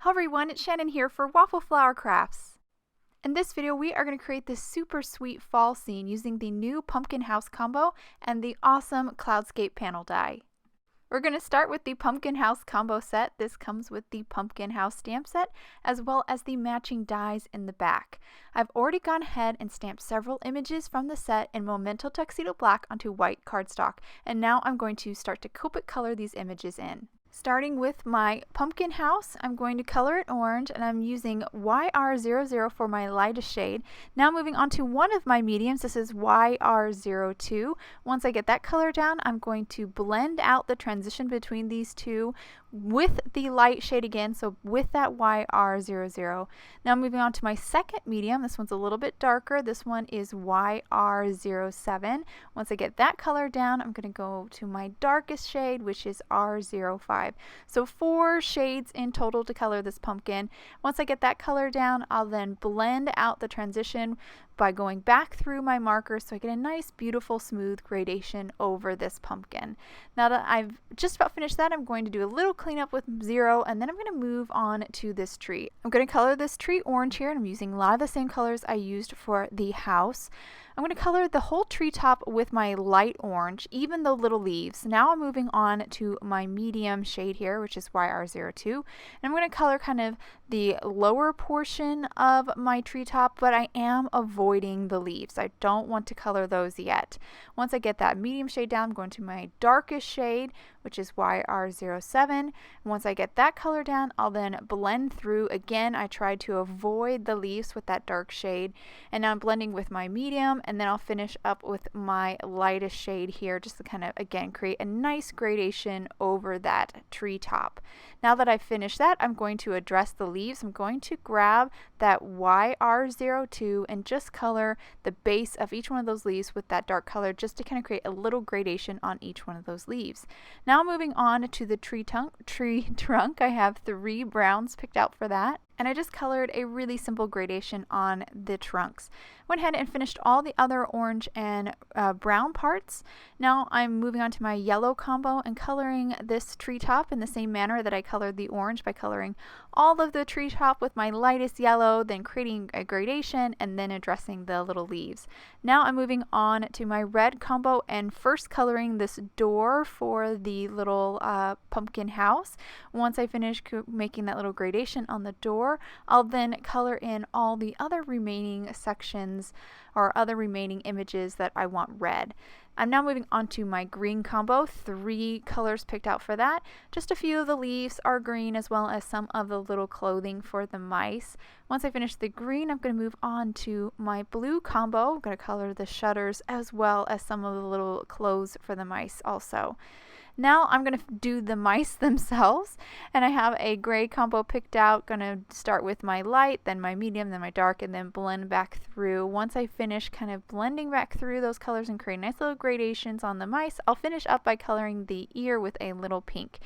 Hello everyone, it's Shannon here for Waffle Flower Crafts. In this video, we are going to create this super sweet fall scene using the new pumpkin house combo and the awesome Cloudscape Panel Die. We're going to start with the pumpkin house combo set. This comes with the pumpkin house stamp set as well as the matching dies in the back. I've already gone ahead and stamped several images from the set in Memento Tuxedo Black onto white cardstock, and now I'm going to start to Copic color these images in. Starting with my pumpkin house, I'm going to color it orange, and I'm using YR00 for my lightest shade. Now moving on to one of my mediums, this is YR02. Once I get that color down, I'm going to blend out the transition between these two with the light shade again, so with that YR00. Now moving on to my second medium, this one's a little bit darker. This one is YR07. Once I get that color down, I'm going to go to my darkest shade, which is R05. So 4 shades in total to color this pumpkin. Once I get that color down, I'll then blend out the transition by going back through my markers so I get a nice, beautiful, smooth gradation over this pumpkin. Now that I've just about finished that, I'm going to do a little cleanup with 0, and then I'm going to move on to this tree. I'm going to color this tree orange here, and I'm using a lot of the same colors I used for the house. I'm going to color the whole treetop with my light orange, even the little leaves. Now I'm moving on to my medium shade here, which is YR02. And I'm going to color kind of the lower portion of my treetop, but I am avoiding the leaves. I don't want to color those yet. Once I get that medium shade down, I'm going to my darkest shade, which is YR07. And once I get that color down, I'll then blend through. Again, I tried to avoid the leaves with that dark shade. And now I'm blending with my medium, and then I'll finish up with my lightest shade here just to kind of, again, create a nice gradation over that treetop. Now that I've finished that, I'm going to address the leaves. I'm going to grab that YR02 and just color the base of each one of those leaves with that dark color just to kind of create a little gradation on each one of those leaves. Now moving on to the tree trunk, I have 3 browns picked out for that. And I just colored a really simple gradation on the trunks. Went ahead and finished all the other orange and brown parts. Now I'm moving on to my yellow combo and coloring this treetop in the same manner that I colored the orange by coloring all of the treetop with my lightest yellow, then creating a gradation and then addressing the little leaves. Now I'm moving on to my red combo and first coloring this door for the little pumpkin house. Once I finish making that little gradation on the door, I'll then color in all the other remaining sections or other remaining images that I want red. I'm now moving on to my green combo, 3 colors picked out for that. Just a few of the leaves are green as well as some of the little clothing for the mice. Once I finish the green, I'm going to move on to my blue combo. I'm going to color the shutters as well as some of the little clothes for the mice also. Now I'm going to do the mice themselves, and I have a gray combo picked out. Going to start with my light, then my medium, then my dark, and then blend back through. Once I finish kind of blending back through those colors and create nice little gradations on the mice, I'll finish up by coloring the ear with a little pink.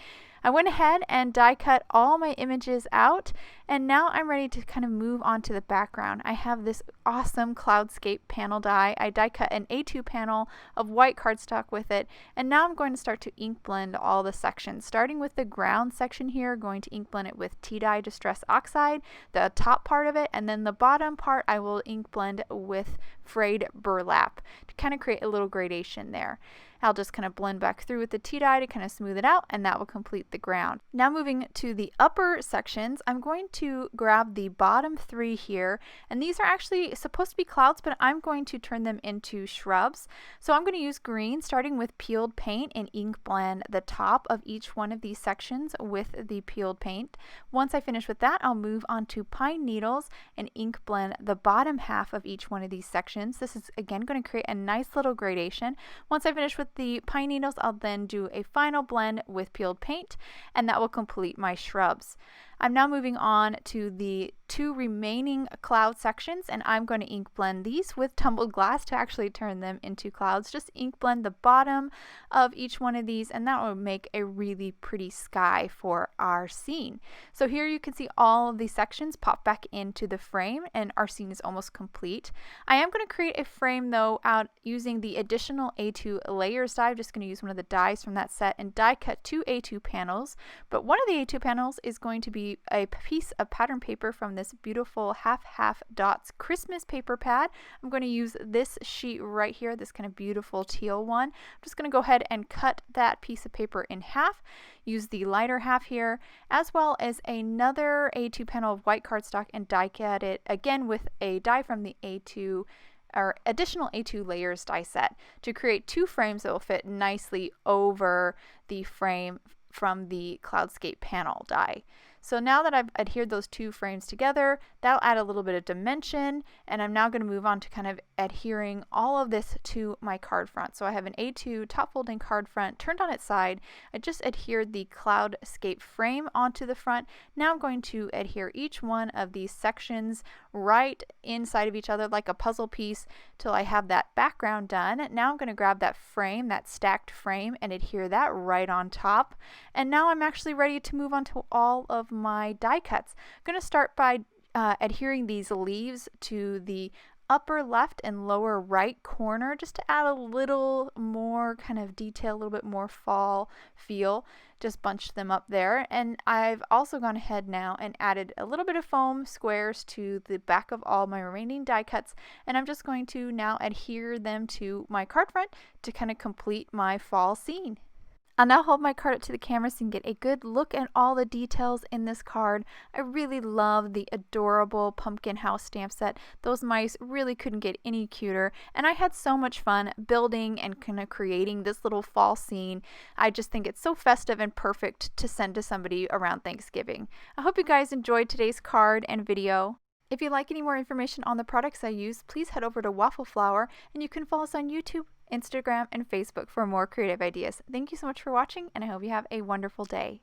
I went ahead and die cut all my images out, and now I'm ready to kind of move on to the background. I have this awesome Cloudscape panel die. I die cut an A2 panel of white cardstock with it, and now I'm going to start to ink blend all the sections. Starting with the ground section here, going to ink blend it with tea dye Distress Oxide, the top part of it, and then the bottom part I will ink blend with frayed burlap to kind of create a little gradation there. I'll just kind of blend back through with the tea dye to kind of smooth it out, and that will complete the ground. Now moving to the upper sections, I'm going to grab the bottom 3 here, and these are actually supposed to be clouds, but I'm going to turn them into shrubs. So I'm going to use green, starting with peeled paint, and ink blend the top of each one of these sections with the peeled paint. Once I finish with that, I'll move on to pine needles and ink blend the bottom half of each one of these sections. This is again going to create a nice little gradation. Once I finish with the pine needles, I'll then do a final blend with peeled paint, and that will complete my shrubs. I'm now moving on to the 2 remaining cloud sections, and I'm going to ink blend these with tumbled glass to actually turn them into clouds. Just ink blend the bottom of each one of these, and that will make a really pretty sky for our scene. So here you can see all of these sections pop back into the frame, and our scene is almost complete. I am going to create a frame though out using the additional A2 layers die. I'm just going to use one of the dies from that set and die cut 2 A2 panels, but one of the A2 panels is going to be a piece of pattern paper from this beautiful half dots Christmas paper pad. I'm going to use this sheet right here, this kind of beautiful teal one. I'm just going to go ahead and cut that piece of paper in half. Use the lighter half here, as well as another A2 panel of white cardstock, and die cut it again with a die from the A2 or additional A2 layers die set to create 2 frames that will fit nicely over the frame from the Cloudscape Panel Die. So now that I've adhered those 2 frames together, that'll add a little bit of dimension, and I'm now going to move on to kind of adhering all of this to my card front. So I have an A2 top folding card front turned on its side. I just adhered the Cloudscape frame onto the front. Now I'm going to adhere each one of these sections right inside of each other like a puzzle piece till I have that background done. Now I'm going to grab that frame, that stacked frame, and adhere that right on top. And now I'm actually ready to move on to all of my die cuts. I'm going to start by adhering these leaves to the upper left and lower right corner just to add a little more kind of detail, a little bit more fall feel. Just bunched them up there. And I've also gone ahead now and added a little bit of foam squares to the back of all my remaining die cuts, and I'm just going to now adhere them to my card front to kind of complete my fall scene. I'll now hold my card up to the camera so you can get a good look at all the details in this card. I really love the adorable pumpkin house stamp set. Those mice really couldn't get any cuter, and I had so much fun building and kind of creating this little fall scene. I just think it's so festive and perfect to send to somebody around Thanksgiving. I hope you guys enjoyed today's card and video. If you'd like any more information on the products I use, please head over to Waffle Flower, and you can follow us on YouTube, Instagram, and Facebook for more creative ideas. Thank you so much for watching, and I hope you have a wonderful day.